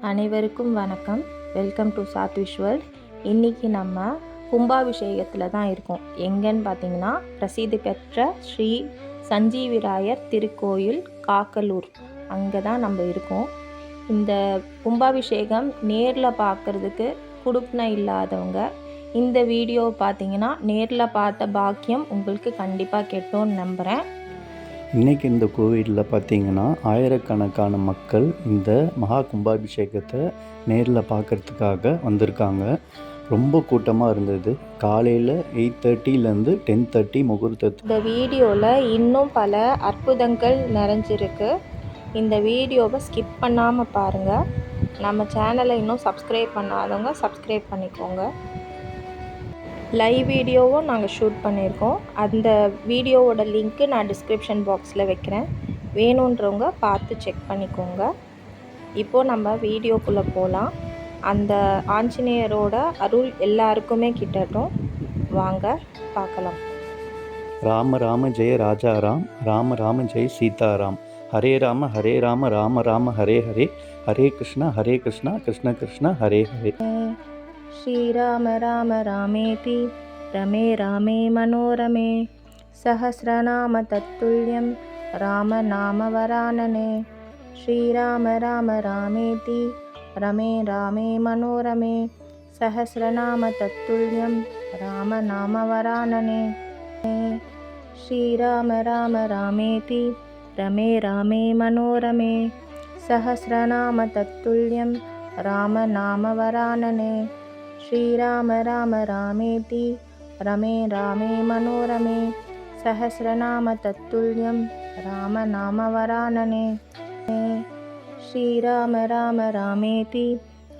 அனைவருக்கும் வணக்கம். Welcome to Sathvish world. இன்றைக்கி நம்ம கும்பாபிஷேகத்தில் தான் இருக்கோம். எங்கன்னு பார்த்தீங்கன்னா, பிரசித்தி பெற்ற ஸ்ரீ சஞ்சீவிராயர் திருக்கோயில் காக்கலூர், அங்கே தான் நம்ம இருக்கோம். இந்த கும்பாபிஷேகம் நேரில் பார்க்குறதுக்கு குடுப்பினை இல்லாதவங்க இந்த வீடியோ பார்த்தீங்கன்னா நேரில் பார்த்த பாக்கியம் உங்களுக்கு கண்டிப்பாக கெட்டோன்னு நம்புகிறேன். இன்றைக்கி இந்த கோவிலில் பார்த்திங்கன்னா ஆயிரக்கணக்கான மக்கள் இந்த மகா கும்பாபிஷேகத்தை நேரில் பார்க்குறதுக்காக வந்திருக்காங்க. ரொம்ப கூட்டமாக இருந்தது. காலையில் 8:30லேருந்து 10:30 முகூர்த்தத்து. இந்த வீடியோவில் இன்னும் பல அற்புதங்கள் நிறைஞ்சிருக்கு. இந்த வீடியோவை ஸ்கிப் பண்ணாமல் பாருங்கள். நம்ம சேனலை இன்னும் சப்ஸ்கிரைப் பண்ணாதவங்க சப்ஸ்கிரைப் பண்ணிக்கோங்க. லைவ் வீடியோவும் நாங்கள் ஷூட் பண்ணியிருக்கோம். அந்த வீடியோவோட லிங்க்கு நான் டிஸ்கிரிப்ஷன் பாக்ஸில் வைக்கிறேன். வேணுன்றவங்க பார்த்து செக் பண்ணிக்கோங்க. இப்போது நம்ம வீடியோக்குள்ளே போகலாம். அந்த ஆஞ்சநேயரோட அருள் எல்லாருக்குமே கிட்டட்டும். வாங்க பார்க்கலாம். ராம ராம ஜெய ராஜாராம், ராம ராம ஜெய சீதாராம். ஹரே ராம ராம ராம ஹரே ஹரே, ஹரே கிருஷ்ணா கிருஷ்ண கிருஷ்ண ஹரே ஹரே. श्रीराम राम रामेति रमे रामे मनोरमे, सहस्रनाम तत्तुल्यं रामनामवरानने. श्रीराम राम रामेति रमे रामे मनोरमे, सहस्रनाम तत्तुल्यं रामनामवरानने. श्रीराम राम रामेति रमे रामे मनोरमे, सहस्रनाम तत्तुल्यं रामनामवरानने. श्रीराम राम रामेति रमे रामे मनोरमे, सहस्रनाम तत्तुल्यं रामनामवरानने. श्रीराम राम रामेति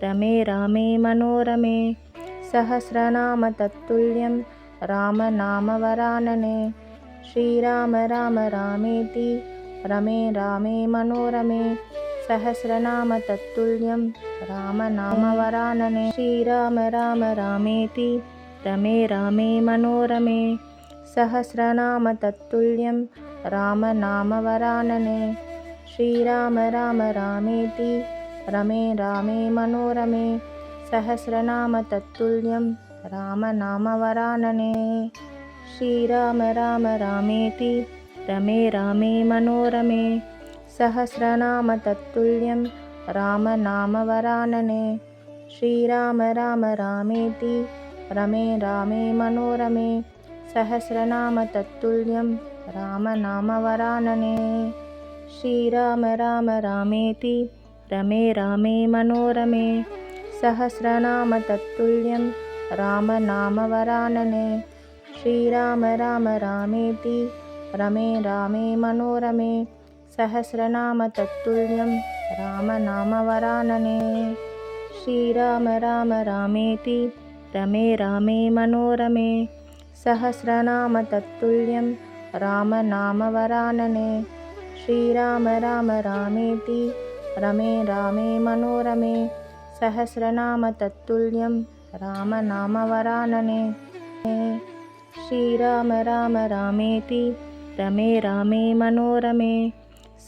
रमे रामे मनोरमे, सहस्रनाम तत्तुल्यं रामनामवरानने. श्रीराम राम रामेति रमे रामे मनोरमे, सहस्रनाम तत्तुल्यं रामनामवरानने. श्रीराम राम रामेति रमे रामे मनोरमे, सहस्रनाम तत्तुल्यं रामनामवरानने. श्रीराम राम रामेति रमे रामे मनोरमे, सहस्रनाम तत्तुल्यं रामनामवरानने. श्रीराम राम रामेति रमे रामे मनोरमे, सहस्रनाम तत्तुल्यं रामनामवरानने. श्रीराम राम रामेति रमे रामे मनोरमे, सहस्रनाम तत्तुल्यं रामनामवरानने. श्रीराम राम रामेति रमे रामे मनोरमे, सहस्रनाम तत्तुल्यं रामनामवरानने. श्रीराम राम रामेति रमे रामे मनोरमे, सहस्रनाम तत्तुल्यं रामनामवरानने. श्रीराम राम रामेति रमे रामे मनोरमे, सहस्रनाम तत्तुल्यं रामनामवरानने. श्रीराम राम रामेति रमे रामे मनोरमे, सहस्रनाम तत्तुल्यं रामनामवरानने. श्रीराम राम रामेति रमे रामे मनोरमे,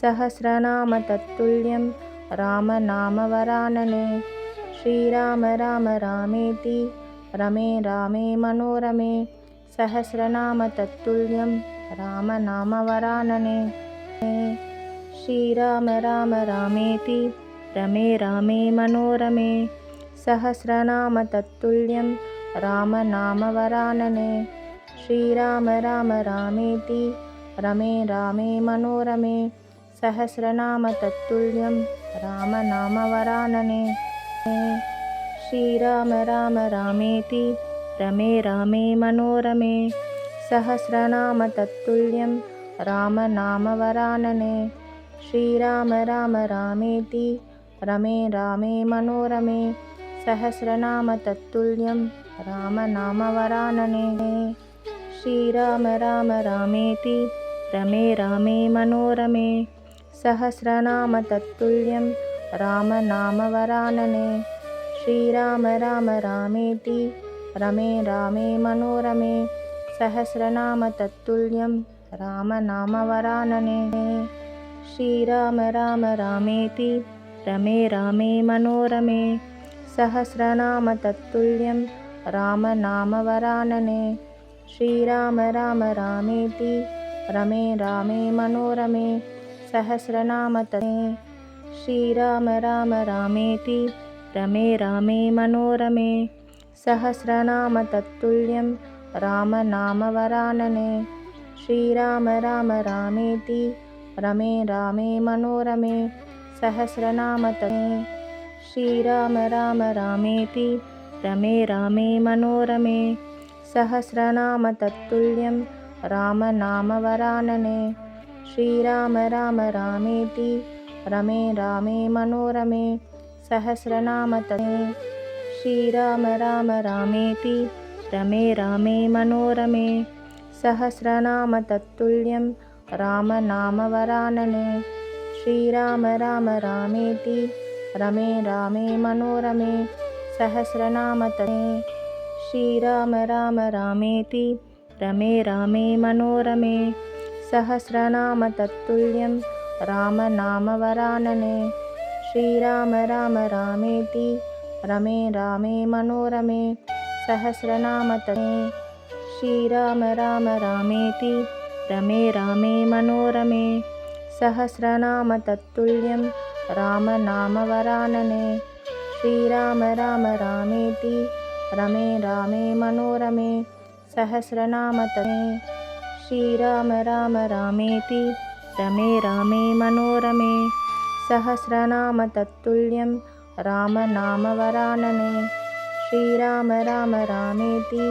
सहस्रनाम तत्तुल्यं रामनामवरानने. श्रीराम राम रामेति रमे रामे मनोरमे, सहस्रनाम तत्तुल्यं रामनामवरानने. श्रीराम राम रामेति रमे रामे मनोरमे, सहस्रनाम तत्तुल्यं रामनामवरानने. श्रीराम राम रामेति रमे रामे मनोरमे, सहस्रनाम तत्तुल्यं रामनामवरानने. श्रीराम राम रामेति रमे रामे मनोरमे, सहस्रनाम तत्तुल्यं रामनामवरानने. श्रीराम राम रामेति रमे रामे मनोरमे, सहस्रनाम तत्तुल्यं रामनामवरानने. श्रीराम राम रामेति रमे रामे मनोरमे, सहस्रनाम तत्तुल्यं रामनामवरानने. श्रीराम राम रामेति रमे रामे मनोरमे, सहस्रनाम तत्तुल्यं रामनामवरानने. श्रीराम राम रामेति रमे रामे मनोरमे सहस्रनाम तत्तुल्यं रामनामवरानने श्रीराम राम रामेति रमे रामे मनोरमे सहस्रनाम तत्तुल्यं श्रीराम राम रामेति रमे रामे मनोरमे सहस्रनाम तत्तुल्यं रामनामवरानने श्रीराम राम रामेति रमे रामे मनोरमे सहस्रनाम तत्तुल्यं श्रीराम राम रामेति रमे रामे मनोरमे सहस्रनाम तत्तुल्यं रामनामवरानने श्रीराम राम रामेति रमे रामे मनोरमे सहस्रनाम तत्तुल्यं श्रीराम राम रामेति रमे रामे मनोरमे सहस्रनाम तत्तुल्यं रामनामवरानने श्रीराम राम रामेति रमे रामे मनोरमे सहस्रनाम तत्तुल्यं श्रीराम राम रामेति रमे रामे मनोरमे सहस्रनाम तत्तुल्यं रामनामवरानने श्रीराम राम रामेति रमे रामे मनोरमे सहस्रनाम तत्तुल्यं श्रीराम राम रामेति रमे रामे मनोरमे सहस्रनाम तत्तुल्यं रामनामवरानने श्रीराम राम रामेति रमे रामे मनोरमे सहस्रनाम तत्तुल्यं श्रीराम राम रामेति रमे रामे मनोरमे सहस्रनाम तत्तुल्यं रामनामवरानने श्रीराम राम रामेति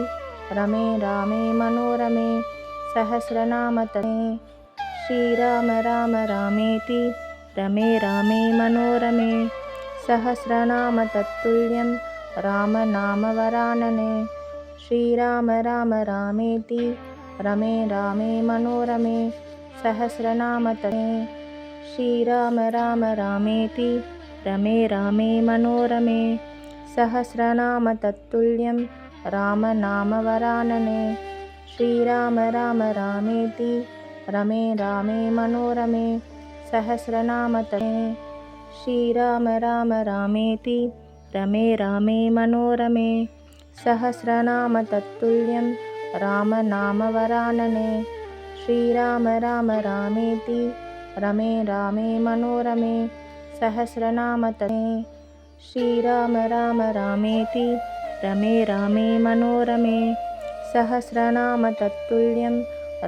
रमे रामे मनोरमे सहस्रनाम तत्तुल्यं श्रीराम राम रामेति रमे रामे मनोरमे सहस्रनाम तत्तुल्यं रामनामवरानने श्रीराम राम रामेति रमे रामे मनोरमे सहस्रनाम तत्तुल्यं श्रीराम राम रामेति रमे रामे मनोरमे सहस्रनाम तत्तुल्यं रामनामवरानने श्रीराम राम रामेति रमे रामे मनोरमे सहस्रनाम तत्तुल्यं श्रीराम राम रामेति रमे रामे मनोरमे सहस्रनाम तत्तुल्यं रामनामवरानने श्रीराम राम रामेति रमे रामे मनोरमे सहस्रनाम तत्तुल्यं श्रीराम राम रामेति रमे रामे मनोरमे सहस्रनाम तत्तुल्यं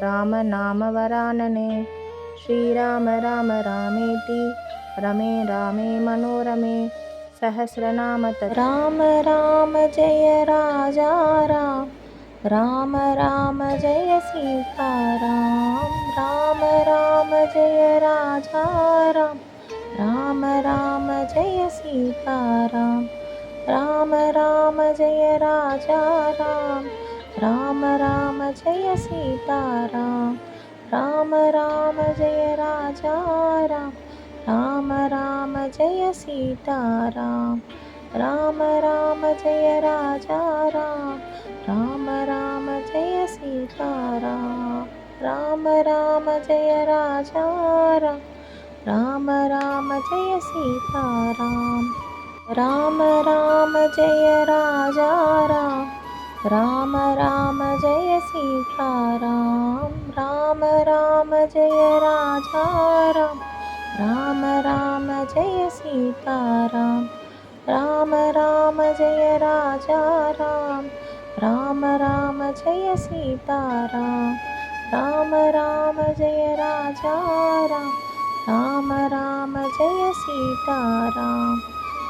रामनामवरानने श्रीराम राम रामेति रमे रामे मनोरमे सहस्रनाम राम राम जय राजा राम राम राम जय सीताराम राम राम जय राजा राम राम राम जय सीताराम राम राम जय राजा राम राम राम जय सीताराम राम राम जय राजा राम राम राम जय सीताराम राम राम जय राजा राम राम राम जय सीताराम राम राम जय राजा राम राम राम जय सीताराम राम राम जय राजा राम राम राम जय सीताराम राम राम जय राजा राम राम राम जय सीताराम राम राम जय राजा राम राम राम जय सीताराम राम राम जय राजा राम राम राम जय सीताराम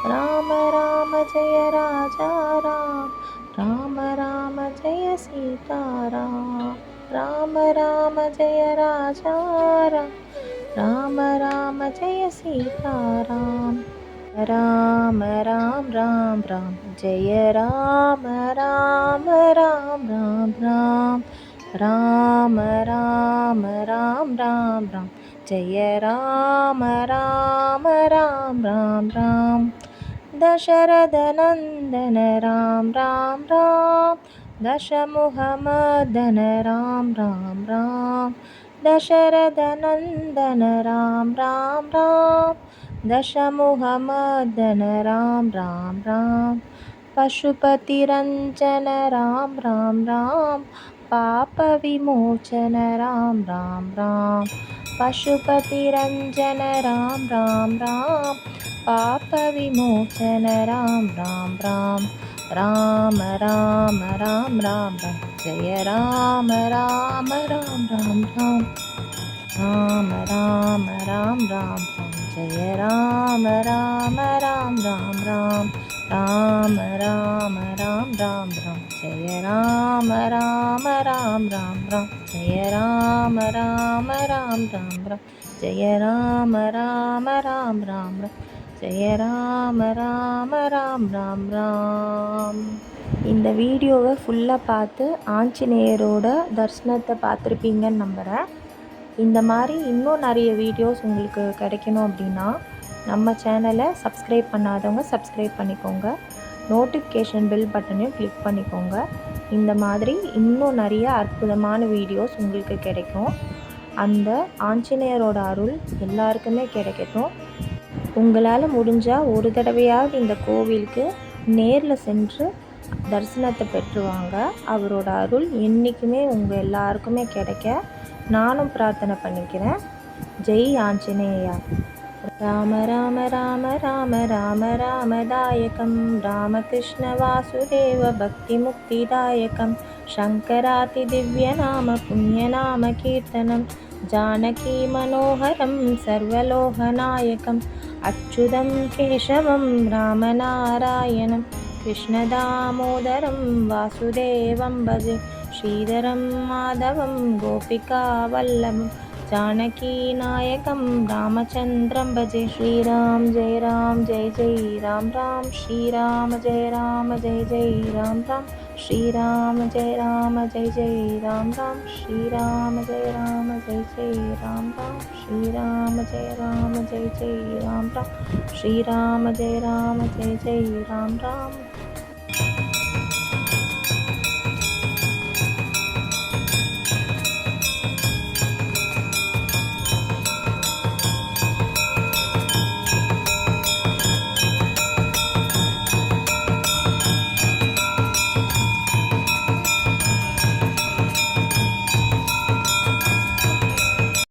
राम राम जय राजा राम राम राम जय सीताराम राम राम जय राजा राम राम राम जय सीताराम राम राम राम राम जय राम राम राम राम राम राम राम राम राम राम जय राम राम राम राम राम दशरथनंदन राम राम राम दशमुखमर्दन राम राम राम दशरथनंदन राम राम राम दशमुखमर्दन राम राम राम, पशुपतिरञ्जन राम राम राम, पापविमोचन राम राम राम, पशुपतिरञ्जन राम राम राम, पापविमोचन राम राम राम, राम राम राम राम राम, जय राम राम राम राम राम, राम राम राम राम राम, जय राम राम राम राम राम, राम राम राम राम राम, जय राम राम राम राम राम, जय राम राम राम राम राम, जय राम राम राम राम राम, जय राम राम राम राम राम. இந்த வீடியோவை ஃபுல்லாக பார்த்து ஆஞ்சநேயரோட தரிசனத்தை பார்த்துருப்பீங்கன்னு நம்புகிறேன். இந்த மாதிரி இன்னும் நிறைய வீடியோஸ் உங்களுக்கு கிடைக்கணும் அப்படின்னா நம்ம சேனலை சப்ஸ்கிரைப் பண்ணாதவங்க சப்ஸ்கிரைப் பண்ணிக்கோங்க. நோட்டிஃபிகேஷன் பெல் பட்டனையும் கிளிக் பண்ணிக்கோங்க. இந்த மாதிரி இன்னும் நிறைய அற்புதமான வீடியோஸ் உங்களுக்கு கிடைக்கும். அந்த ஆஞ்சநேயரோட அருள் எல்லாருக்குமே கிடைக்கட்டும். உங்களால் முடிஞ்சால் ஒரு தடவையாவது இந்த கோவிலுக்கு நேரில் சென்று தரிசனத்தை பெற்றுவாங்க. அவரோட அருள் என்றைக்குமே உங்கள் எல்லாருக்குமே கிடைக்க நானும் பிரார்த்தனை பண்ணிக்கிறேன். ஜெய் ஆஞ்சநேயா. ராம ராம ராம ராம ராம ராமதாயகம், ராமகிருஷ்ண வாசுதேவ பக்தி முக்திதாயகம், சங்கராதி திவ்யநாம புண்ணியநாம கீர்த்தனம், ஜானகி மனோகரம் சர்வலோகநாயகம், அச்சுதம் கேசவம் ராமநாராயணம், கிருஷ்ணதாமோதரம் வாசுதேவம் பஜே, ஸ்ரீதரம் மாதவம் கோபிகா வல்லபம், जानकी नायकं रामचन्द्रं भजे. श्रीराम जय राम राम, श्रीराम जय राम जय राम राम, श्रीराम जय राम जय राम राम, श्रीराम जय राम जय राम राम, श्रीराम जय राम जय राम राम, श्रीराम जय राम जय राम राम.